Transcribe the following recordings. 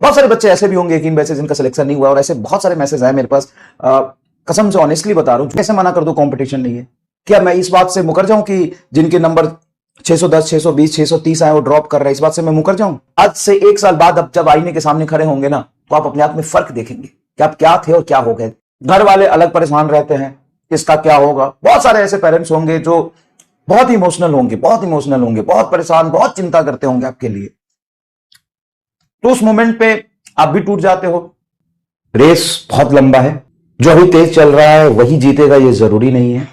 बहुत सारे बच्चे ऐसे भी होंगे यकीन वैसे जिनका सिलेक्शन नहीं हुआ, और ऐसे बहुत सारे मैसेज आए मेरे पास। कसम से ऑनेस्टली बता रहा हूं, कैसे मना कर दूं कंपटीशन नहीं है? क्या मैं इस बात से मुकर जाऊं कि जिनके नंबर 610, 620, 630 आए वो ड्रॉप कर रहे हैं, इस बात से मैं मुकर जाऊं? आज से 1 साल बाद अब जब आईने के सामने खड़े होंगे ना, तो आप अपने आप में फर्क देखेंगे कि आप क्या थे और क्या हो गए। घर वाले अलग परेशान रहते हैं, इसका क्या होगा। बहुत सारे ऐसे पेरेंट्स होंगे जो बहुत इमोशनल होंगे, बहुत इमोशनल होंगे, बहुत परेशान, बहुत चिंता करते होंगे आपके लिए। तो उस मोमेंट पे आप भी टूट जाते हो। रेस बहुत लंबा है, जो अभी तेज चल रहा है वही जीतेगा ये जरूरी नहीं है,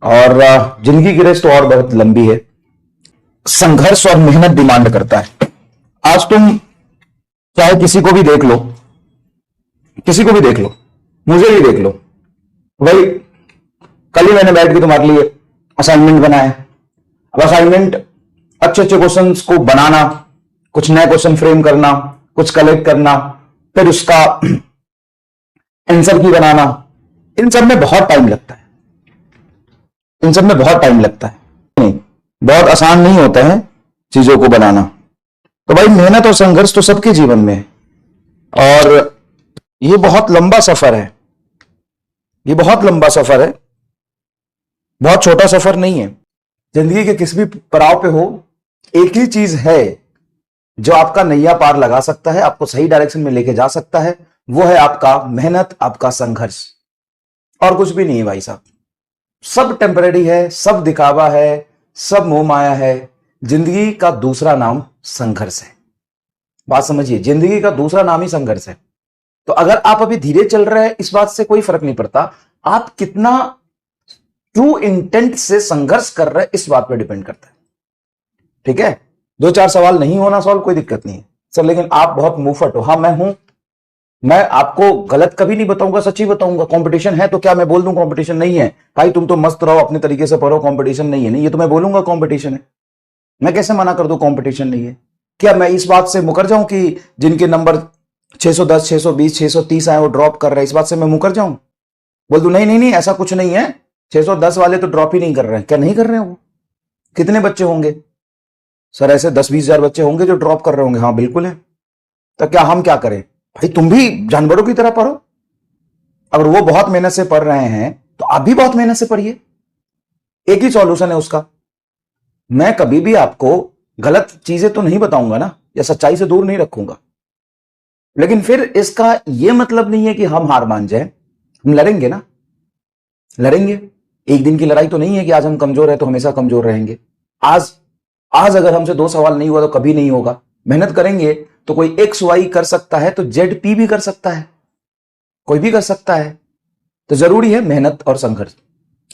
और जिंदगी की रेस तो और बहुत लंबी है। संघर्ष और मेहनत डिमांड करता है। आज तुम चाहे किसी को भी देख लो, किसी को भी देख लो, मुझे भी देख लो, भाई कल ही मैंने बैठ के तुम्हारे लिए असाइनमेंट बनाया। अब असाइनमेंट अच्छे अच्छे क्वेश्चंस को बनाना, कुछ नए क्वेश्चन फ्रेम करना, कुछ कलेक्ट करना, फिर उसका आंसर की बनाना, इन सब में बहुत टाइम लगता है। इन सब में बहुत टाइम लगता है, नहीं बहुत आसान नहीं होता है चीजों को बनाना। तो भाई मेहनत और संघर्ष तो सबके जीवन में है, और ये बहुत लंबा सफर है। ये बहुत लंबा सफर है, बहुत छोटा सफर नहीं है। जिंदगी के किसी भी पड़ाव पे हो, एक ही चीज है जो आपका नैया पार लगा सकता है, आपको सही डायरेक्शन में लेके जा सकता है, वो है आपका मेहनत, आपका संघर्ष, और कुछ भी नहीं है भाई साहब। सब टेम्परेरी है, सब दिखावा है, सब मोह माया है। जिंदगी का दूसरा नाम संघर्ष है। बात समझिए, जिंदगी का दूसरा नाम ही संघर्ष है। तो अगर आप अभी धीरे चल रहे हैं, इस बात से कोई फर्क नहीं पड़ता। आप कितना ट्रू इंटेंट से संघर्ष कर रहे हैं, इस बात पर डिपेंड करता है। ठीक है, 2-4 सवाल नहीं होना सॉल्व, कोई दिक्कत नहीं है सर, लेकिन आप बहुत मुंहफट हो। हाँ मैं हूं, मैं आपको गलत कभी नहीं बताऊंगा, सच ही बताऊंगा। कंपटीशन है तो क्या मैं बोल दूं कंपटीशन नहीं है? भाई तुम तो मस्त रहो, अपने तरीके से पढ़ो, कंपटीशन नहीं है। नहीं, ये तो मैं बोलूंगा कंपटीशन है। मैं कैसे मना कर दूं कंपटीशन नहीं है? क्या मैं इस बात से मुकर जाऊं कि जिनके नंबर 610, 620, 630 आए वो ड्रॉप कर रहे हैं, इस बात से मैं मुकर जाऊं? बोल दूं नहीं नहीं नहीं ऐसा कुछ नहीं है, 610 वाले तो ड्रॉप ही नहीं कर रहे हैं। क्या नहीं कर रहे हैं? वो कितने बच्चे होंगे सर? ऐसे 10-20 हजार बच्चे होंगे जो ड्रॉप कर रहे होंगे। हाँ बिल्कुल है। तो क्या हम क्या करें? भाई तुम भी जानवरों की तरह पढ़ो। अगर वो बहुत मेहनत से पढ़ रहे हैं तो आप भी बहुत मेहनत से पढ़िए। एक ही सॉल्यूशन है उसका। मैं कभी भी आपको गलत चीजें तो नहीं बताऊंगा ना, या सच्चाई से दूर नहीं रखूंगा, लेकिन फिर इसका यह मतलब नहीं है कि हम हार मान जाए। हम लड़ेंगे ना, लड़ेंगे। एक दिन की लड़ाई तो नहीं है कि आज हम कमजोर है तो हमेशा कमजोर रहेंगे। आज आज अगर हमसे 2 सवाल नहीं हुआ तो कभी नहीं होगा। मेहनत करेंगे तो कोई एक्स वाई कर सकता है, तो जेड पी भी कर सकता है, कोई भी कर सकता है। तो जरूरी है मेहनत और संघर्ष।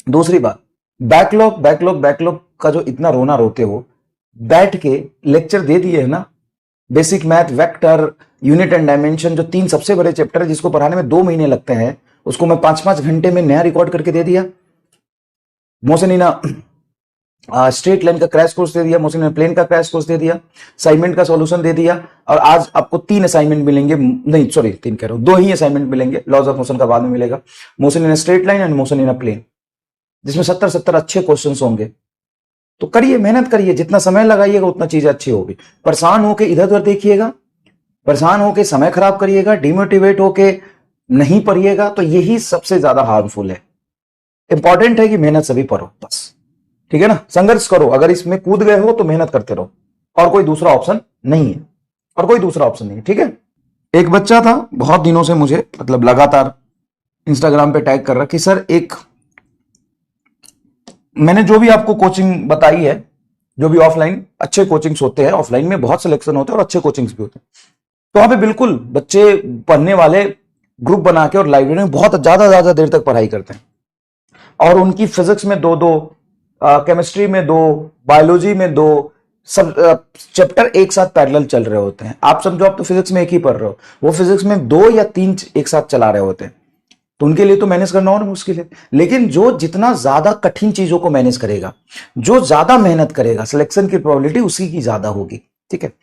दूसरी बात, बैकलॉग बैकलॉग बैकलॉग का जो इतना रोना रोते हो, बैठ के लेक्चर दे दिए है ना, basic math, vector, unit and dimension, जो 3 सबसे बड़े चैप्टर है जिसको पढ़ाने में 2 महीने लगते हैं, उसको मैं 5-5 घंटे में नया रिकॉर्ड करके दे दिया। मोसेनीना स्ट्रेट लाइन का क्रैश कोर्स दे दिया, मोसेनीना प्लेन का क्रैश कोर्स दे दिया, असाइनमेंट का सॉल्यूशन दे दिया। और आज आपको 3 असाइनमेंट मिलेंगे, नहीं सॉरी 3 कह रहा हूं, 2 ही असाइनमेंट मिलेंगे। लॉज ऑफ मोशन का बाद में मिलेगा, मोसेनीना स्ट्रेट लाइन एंड मोसेनीना प्लेन, जिसमें 70 अच्छे क्वेश्चन होंगे। तो करिए, मेहनत करिए, जितना समय लगाइएगा उतना चीजें अच्छी होगी। परेशान होके इधर उधर देखिएगा, परेशान होके समय खराब करिएगा, डिमोटिवेट होके नहीं पढ़िएगा, तो यही सबसे ज्यादा हार्मफुल है। इंपॉर्टेंट है कि मेहनत सभी पढ़ो बस, ठीक है ना। संघर्ष करो, अगर इसमें कूद गए हो तो मेहनत करते रहो, और कोई दूसरा ऑप्शन नहीं है, और कोई दूसरा ऑप्शन नहीं है, ठीक है। एक बच्चा था बहुत दिनों से मुझे मतलब लगातार इंस्टाग्राम पे टैग कर रहा कि सर एक, मैंने जो भी आपको कोचिंग बताई है, जो भी ऑफलाइन अच्छे कोचिंग्स होते हैं, ऑफलाइन में बहुत सिलेक्शन होते हैं और अच्छे कोचिंग्स भी होते हैं, तो वहां पे बिल्कुल बच्चे पढ़ने वाले ग्रुप बना के और लाइब्रेरी में बहुत ज्यादा देर तक पढ़ाई करते हैं, और उनकी फिजिक्स में 2-2, केमिस्ट्री में 2, बायोलॉजी में 2, सब चैप्टर एक साथ पैरेलल चल रहे होते हैं। आप समझो आप तो फिजिक्स में एक ही पढ़ रहे हो, वो फिजिक्स में 2 या 3 एक साथ चला रहे होते हैं, तो उनके लिए तो मैनेज करना और मुश्किल है। लेकिन जो जितना ज्यादा कठिन चीजों को मैनेज करेगा, जो ज्यादा मेहनत करेगा, सिलेक्शन की प्रोबेबिलिटी उसी की ज्यादा होगी, ठीक है।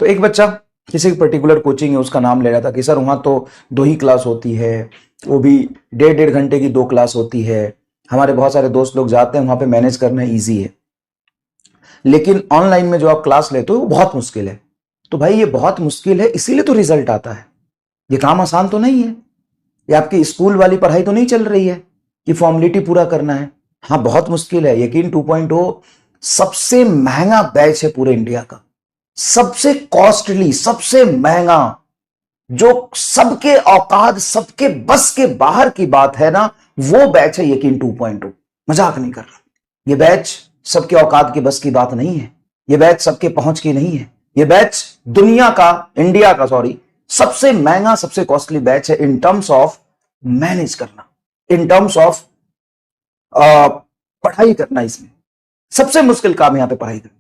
तो एक बच्चा किसी पर्टिकुलर कोचिंग है उसका नाम ले रहा था कि सर वहां तो 2 ही क्लास होती है, वो भी 1.5 घंटे की 2 क्लास होती है, हमारे बहुत सारे दोस्त लोग जाते हैं वहां पे, मैनेज करना ईजी है, लेकिन ऑनलाइन में जो आप क्लास लेते हो वो बहुत मुश्किल है। तो भाई ये बहुत मुश्किल है, इसीलिए तो रिजल्ट आता है। ये काम आसान तो नहीं है। ये आपकी स्कूल वाली पढ़ाई तो नहीं चल रही है कि फॉर्मेलिटी पूरा करना है। हाँ, बहुत मुश्किल है। यकीन 2.0 सबसे महंगा बैच है पूरे इंडिया का, सबसे कॉस्टली, सबसे महंगा, जो सबके औकात, सबके बस के बाहर की बात है ना, वो बैच है यकीन 2.0। मजाक नहीं कर रहा। ये बैच सबके औकात की बस की बात नहीं है। ये बैच सबके पहुंच की नहीं है। ये बैच दुनिया का, इंडिया का सॉरी, सबसे महंगा, सबसे कॉस्टली बैच है इन टर्म्स ऑफ मैनेज करना, इन टर्म्स ऑफ पढ़ाई करना। इसमें सबसे मुश्किल काम यहां पे पढ़ाई करना,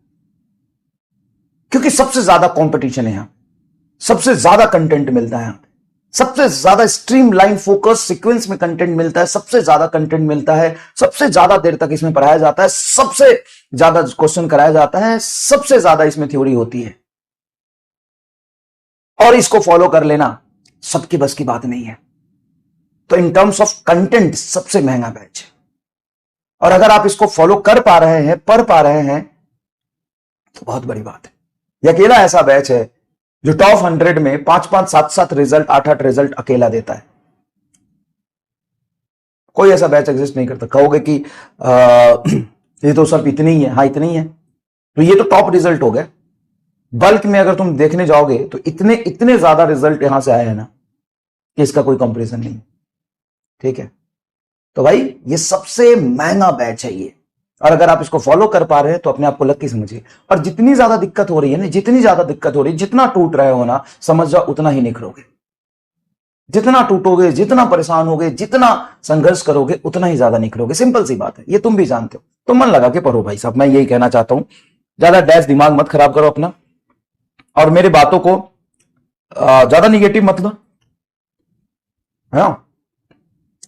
क्योंकि सबसे ज्यादा कंपटीशन है यहां, सबसे ज्यादा कंटेंट मिलता है यहां, सबसे ज्यादा स्ट्रीमलाइन फोकस सीक्वेंस में कंटेंट मिलता है, सबसे ज्यादा कंटेंट मिलता है, सबसे ज्यादा देर तक इसमें पढ़ाया जाता है, सबसे ज्यादा क्वेश्चन कराया जाता है, सबसे ज्यादा इसमें थ्योरी होती है। और इसको फॉलो कर लेना सबकी बस की बात नहीं है। तो इन टर्म्स ऑफ कंटेंट सबसे महंगा बैच है। और अगर आप इसको फॉलो कर पा रहे हैं, पढ़ पा रहे हैं, तो बहुत बड़ी बात है। यह अकेला ऐसा बैच है जो टॉप 100 में 5-5, 7-7 रिजल्ट, 8-8 रिजल्ट अकेला देता है। कोई ऐसा बैच एग्जिस्ट नहीं करता। कहोगे कि ये तो सब इतनी ही है। हाँ, इतनी ही है। तो ये तो टॉप रिजल्ट हो गए। बल्क में अगर तुम देखने जाओगे तो इतने इतने ज्यादा रिजल्ट यहां से आए हैं ना कि इसका कोई कंपैरिजन नहीं। ठीक है, तो भाई ये सबसे महंगा बैच है ये। और अगर आप इसको फॉलो कर पा रहे हैं तो अपने आप को लकी समझिए। और जितनी ज्यादा दिक्कत हो रही है ना, जितनी ज्यादा दिक्कत हो रही है, जितना टूट रहे हो ना, समझ जाओ उतना ही निखरोगे। जितना टूटोगे, जितना परेशान होगे, जितना संघर्ष करोगे, उतना ही ज्यादा निखरोगे। सिंपल सी बात है, ये तुम भी जानते हो। तो मन लगा के पढ़ो भाई साहब, मैं यही कहना चाहता हूं। ज्यादा डैश दिमाग मत खराब करो अपना, और मेरे बातों को ज्यादा निगेटिव मत लो। है ना,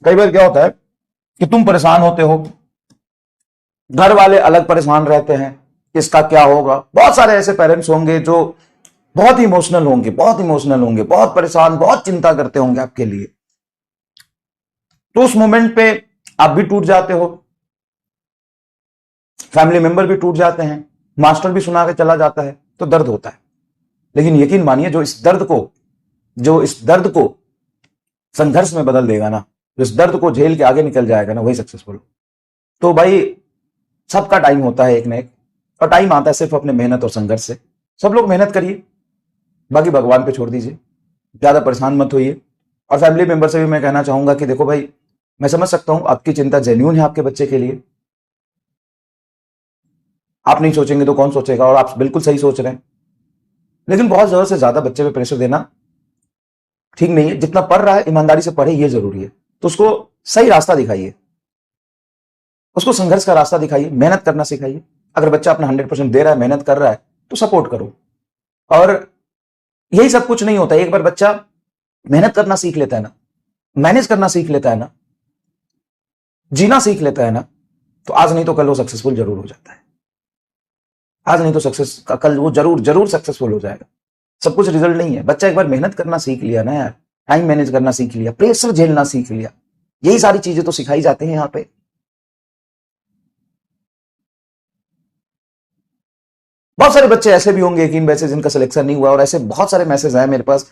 कई बार क्या होता है कि तुम परेशान होते हो, घर वाले अलग परेशान रहते हैं, इसका क्या होगा। बहुत सारे ऐसे पेरेंट्स होंगे जो बहुत इमोशनल होंगे, बहुत इमोशनल होंगे, बहुत परेशान, बहुत चिंता करते होंगे आपके लिए। तो उस मोमेंट पे आप भी टूट जाते हो, फैमिली मेंबर भी टूट जाते हैं, मास्टर भी सुना के चला जाता है, तो दर्द होता है। लेकिन यकीन मानिए, जो इस दर्द को संघर्ष में बदल देगा ना, जो इस दर्द को झेल के आगे निकल जाएगा ना, वही सक्सेसफुल। तो भाई सबका टाइम होता है एक ना एक, और टाइम आता है सिर्फ अपने मेहनत और संघर्ष से। सब लोग मेहनत करिए, बाकी भगवान पे छोड़ दीजिए, ज्यादा परेशान मत होइए। और फैमिली मेंबर से भी मैं कहना चाहूंगा कि देखो भाई, मैं समझ सकता हूं आपकी चिंता जेन्युइन है आपके बच्चे के लिए। आप नहीं सोचेंगे तो कौन सोचेगा, और आप बिल्कुल सही सोच रहे हैं। लेकिन बहुत ज्यादा से ज्यादा बच्चे पे प्रेशर देना ठीक नहीं है। जितना पढ़ रहा है ईमानदारी से पढ़े, ये जरूरी है। तो उसको सही रास्ता दिखाइए, उसको संघर्ष का रास्ता दिखाइए, मेहनत करना सिखाइए। अगर बच्चा अपना 100% दे रहा है, मेहनत कर रहा है, तो सपोर्ट करो। और यही सब कुछ नहीं होता। एक बार बच्चा मेहनत करना सीख लेता है ना, मैनेज करना सीख लेता है ना, जीना सीख लेता है ना, तो आज नहीं तो कल वो सक्सेसफुल जरूर हो जाता है। आज नहीं तो कल वो जरूर जरूर सक्सेसफुल हो जाएगा। सब कुछ रिजल्ट नहीं है। बच्चा एक बार मेहनत करना सीख लिया ना यार, टाइम मैनेज करना सीख लिया, प्रेशर झेलना सीख लिया, यही सारी चीजें तो सिखाई जाती हैं यहां पे। बहुत सारे बच्चे ऐसे भी होंगे यकीन वैसे जिनका सिलेक्शन नहीं हुआ, और ऐसे बहुत सारे मैसेज आए मेरे पास।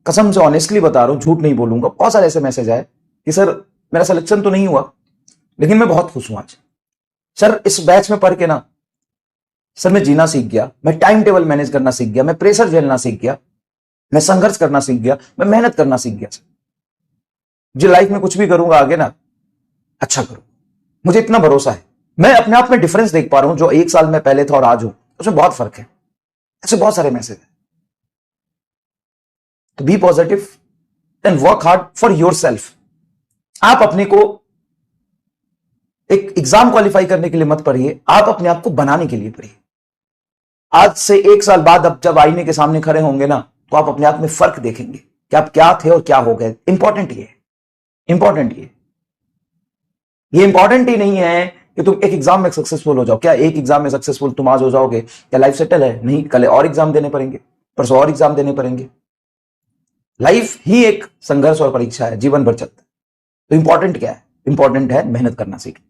कसम से ऑनेस्टली बता रहा हूं, झूठ नहीं बोलूंगा। बहुत सारे ऐसे मैसेज आए कि सर मेरा सिलेक्शन तो नहीं हुआ, लेकिन मैं बहुत खुश हूं आज। सर इस बैच में पढ़ के ना, सर मैं जीना सीख गया, मैं टाइम टेबल मैनेज करना सीख गया, मैं प्रेशर झेलना सीख गया, मैं संघर्ष करना सीख गया, मैं मेहनत करना सीख गया। जो लाइफ में कुछ भी करूंगा आगे ना, अच्छा करूं, मुझे इतना भरोसा है। मैं अपने आप में डिफरेंस देख पा रहा हूं, जो 1 साल में पहले था और आज हूं, उसमें बहुत फर्क है। ऐसे बहुत सारे मैसेज है। तो be positive and work hard for your self. आप अपने को एक एग्जाम क्वालिफाई करने के लिए मत पढ़िए, आप अपने आप को बनाने के लिए पढ़िए। आज से 1 साल बाद अब जब आईने के सामने खड़े होंगे ना, तो आप अपने आप में फर्क देखेंगे कि आप क्या थे और क्या हो गए। इंपॉर्टेंट ये इंपॉर्टेंट ही नहीं है कि तुम एक एग्जाम में सक्सेसफुल हो जाओ। क्या एक एग्जाम में सक्सेसफुल तुम आज हो जाओगे, क्या लाइफ सेटल है? नहीं, कल और एग्जाम देने पड़ेंगे, परसों और एग्जाम देने पड़ेंगे। लाइफ ही एक संघर्ष और परीक्षा है, जीवन भर चलता है। तो इंपॉर्टेंट क्या है? इंपॉर्टेंट है मेहनत करना सीखना।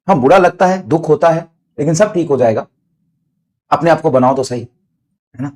हाँ, बुरा लगता है, दुख होता है, लेकिन सब ठीक हो जाएगा। अपने आप को बनाओ तो सही। है ना।